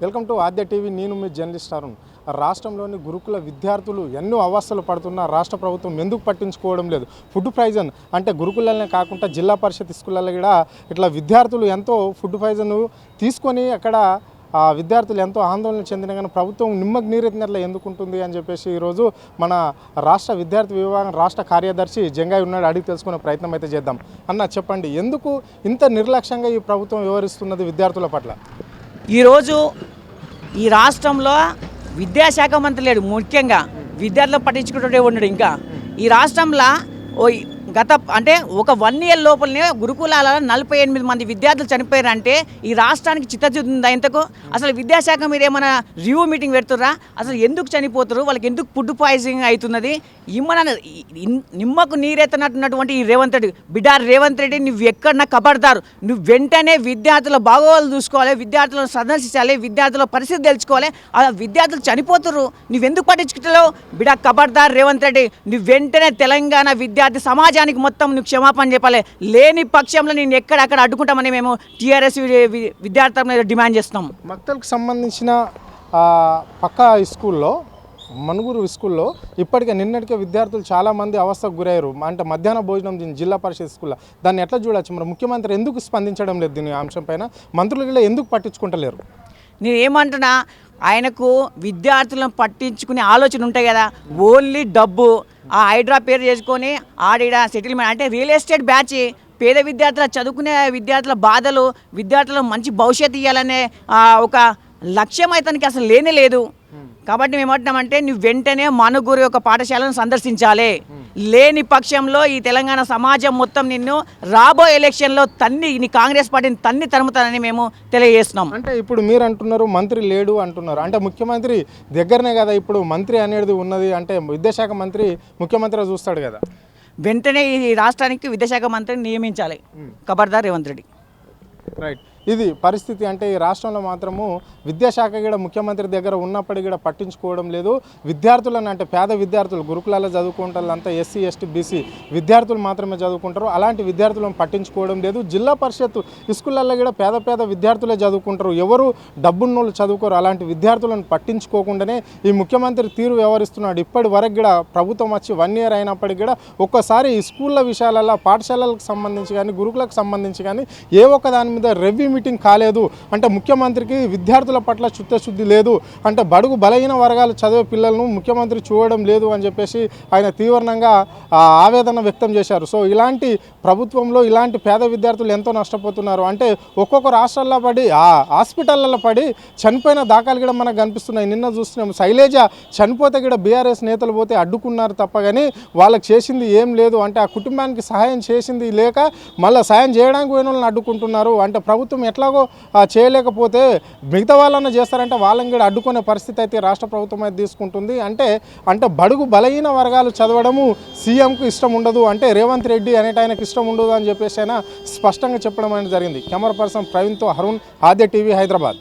Welcome to Aadya TV. నేను మీ journalist Arun. రాష్ట్రంలోని గురుకుల విద్యార్థులు ఎన్నో అవస్థలు పడుతున్నా రాష్ట్ర ప్రభుత్వం ఎందుకు పట్టించుకోవడం లేదు? ఫుడ్ పాయిజన్ అంటే గురుకులనే కాకుండా జిల్లా పరిషత్ స్కూళ్ళల్లో కూడా ఇట్లా విద్యార్థులు ఎంతో ఫుడ్ పాయిజన్ తీసుకొని అక్కడ విద్యార్థులు ఎంతో ఆందోళన చెందిన కానీ ప్రభుత్వం నిమ్మకు నీరెత్తినట్లు ఎందుకుంటుంది అని చెప్పేసి ఈరోజు మన రాష్ట్ర విద్యార్థి విభాగం రాష్ట్ర కార్యదర్శి జంగాయి ఉన్నాడు, అడిగి తెలుసుకునే ప్రయత్నం అయితే చేద్దాం. అన్న చెప్పండి, ఎందుకు ఇంత నిర్లక్ష్యంగా ఈ ప్రభుత్వం వ్యవహరిస్తున్నది విద్యార్థుల పట్ల? ఈరోజు ఈ రాష్ట్రంలో విద్యాశాఖ మంత్రి లేడు. ముఖ్యంగా విద్యార్థులు పట్టించుకుంటే ఉన్నాడు. ఇంకా ఈ రాష్ట్రంలో అంటే ఒక 1 year లోపలనే గురుకులాల 48 మంది విద్యార్థులు చనిపోయారంటే ఈ రాష్ట్రానికి చిత్తశుద్ధి ఉందా? ఇంతకు అసలు విద్యాశాఖ మీరు ఏమైనా రివ్యూ మీటింగ్ పెడుతుర్రా? అసలు ఎందుకు చనిపోతారు, వాళ్ళకి ఎందుకు ఫుడ్ పాయిజనింగ్ అవుతున్నది? నిమ్మకు నీరెత్తనట్టున్నటువంటి ఈ రేవంత్ రెడ్డి బిడ్డ రేవంత్ రెడ్డి, నువ్వు ఎక్కడన్నా కబడతారు, నువ్వు వెంటనే విద్యార్థుల బాగోగులు చూసుకోవాలి, విద్యార్థులను సందర్శించాలి, విద్యార్థుల పరిస్థితి తెలుసుకోవాలి. ఆ విద్యార్థులు చనిపోతున్నారు, నువ్వెందుకు పట్టించుకుంటావు? బిడ్డ కబడతారు రేవంత్ రెడ్డి, నువ్వు వెంటనే తెలంగాణ విద్యార్థి సమాజానికి మొత్తం నువ్వు క్షమాపణ చెప్పాలి. లేని పక్షంలో నేను ఎక్కడక్కడ అడ్డుకుంటామని మేము టీఆర్ఎస్ విద్యార్థుల డిమాండ్ చేస్తున్నాం. మక్తల్కి సంబంధించిన పక్క స్కూల్లో మనుగురు స్కూల్లో ఇప్పటికే నిన్నటికే విద్యార్థులు చాలామంది అవస్థకు గురయ్యారు. అంటే మధ్యాహ్న భోజనం జిల్లా పరిషత్ స్కూల్లో దాన్ని ఎట్లా చూడొచ్చు? మరి ముఖ్యమంత్రి ఎందుకు స్పందించడం లేదు దీని అంశం పైన? మంత్రులు ఎందుకు పట్టించుకుంటలేరు? నేను ఏమంటున్నా, ఆయనకు విద్యార్థులను పట్టించుకునే ఆలోచన ఉంటాయి కదా, ఓన్లీ డబ్బు ఆ హైడ్రా పేరు చేసుకొని ఆడిడ సెటిల్మెంట్ అంటే రియల్ ఎస్టేట్ బ్యాచ్. పేద విద్యార్థుల చదువుకునే విద్యార్థుల బాధలు, విద్యార్థులకు మంచి భవిష్యత్తు ఇవ్వాలనే ఒక లక్ష్యం అయితే అసలు లేనే లేదు. కాబట్టి మేము ఏమంటున్నామంటే, నువ్వు వెంటనే మనుగురు యొక్క పాఠశాలను సందర్శించాలి. లేని పక్షంలో ఈ తెలంగాణ సమాజం మొత్తం నిన్ను రాబోయే ఎలక్షన్లో నీ కాంగ్రెస్ పార్టీని తరుముతానని మేము తెలియజేస్తున్నాం. అంటే ఇప్పుడు మీరు అంటున్నారు మంత్రి లేడు అంటున్నారు, అంటే ముఖ్యమంత్రి దగ్గరనే కదా ఇప్పుడు మంత్రి అనేది ఉన్నది. అంటే విద్యాశాఖ మంత్రి ముఖ్యమంత్రి చూస్తాడు కదా. వెంటనే ఈ రాష్ట్రానికి విద్యాశాఖ మంత్రిని నియమించాలి ఖబర్దార్ రేవంత్ రెడ్డి. రైట్, ఇది పరిస్థితి. అంటే ఈ రాష్ట్రంలో మాత్రము విద్యాశాఖ కూడా ముఖ్యమంత్రి దగ్గర ఉన్నప్పటికీ కూడా పట్టించుకోవడం లేదు. విద్యార్థులను అంటే పేద విద్యార్థులు గురుకులాల్లో చదువుకుంటారు, అంతా ఎస్సీ ఎస్టీ బీసీ విద్యార్థులు మాత్రమే చదువుకుంటారు. అలాంటి విద్యార్థులను పట్టించుకోవడం లేదు. జిల్లా పరిషత్ స్కూళ్ళల్లో కూడా పేద విద్యార్థులే చదువుకుంటారు, ఎవరు డబ్బున్నోళ్ళు చదువుకోరు. అలాంటి విద్యార్థులను పట్టించుకోకుండానే ఈ ముఖ్యమంత్రి తీరు వ్యవహరిస్తున్నాడు. ఇప్పటి వరకు కూడా ప్రభుత్వం వచ్చి 1 year అయినప్పటికీ కూడా ఒక్కసారి ఈ స్కూళ్ళ విషయాలలో పాఠశాలలకు సంబంధించి కానీ గురుకులకు సంబంధించి కానీ ఏ ఒక్క దాని మీద రెవ్యూ మీటింగ్ కాలేదు. అంటే ముఖ్యమంత్రికి విద్యార్థుల పట్ల చిత్తశుద్ధి లేదు. అంటే బడుగు బలహీన వర్గాలు చదివే పిల్లలను ముఖ్యమంత్రి చూడడం లేదు అని చెప్పేసి ఆయన తీవ్రంగా ఆవేదన వ్యక్తం చేశారు. సో ఇలాంటి ప్రభుత్వంలో ఇలాంటి పేద విద్యార్థులు ఎంతో నష్టపోతున్నారు. అంటే ఒక్కొక్క రాష్ట్రాల్లో పడి హాస్పిటల్లో పడి చనిపోయిన దాఖలు కూడా మనకు కనిపిస్తున్నాయి. నిన్న చూస్తున్నాం, శైలేజ చనిపోతే కూడా బీఆర్ఎస్ నేతలు పోతే అడ్డుకున్నారు తప్ప కానీ వాళ్ళకి చేసింది ఏం లేదు. అంటే ఆ కుటుంబానికి సహాయం చేసింది లేక మళ్ళీ సాయం చేయడానికి పోయిన వాళ్ళని అడ్డుకుంటున్నారు. అంటే ప్రభుత్వం ఎట్లాగో చేయలేకపోతే మిగతా వాళ్ళని చేస్తారంటే వాళ్ళని కూడా అడ్డుకునే పరిస్థితి అయితే రాష్ట్ర ప్రభుత్వం అయితే తీసుకుంటుంది. అంటే బడుగు బలహీన వర్గాలు చదవడము సీఎంకు ఇష్టం ఉండదు, అంటే రేవంత్ రెడ్డి అనేట ఆయనకు ఇష్టం ఉండదు అని చెప్పేసి ఆయన స్పష్టంగా చెప్పడం అనేది జరిగింది. కెమెరా పర్సన్ ప్రవీణ్తో అరుణ్, ఆద్య టీవీ, హైదరాబాద్.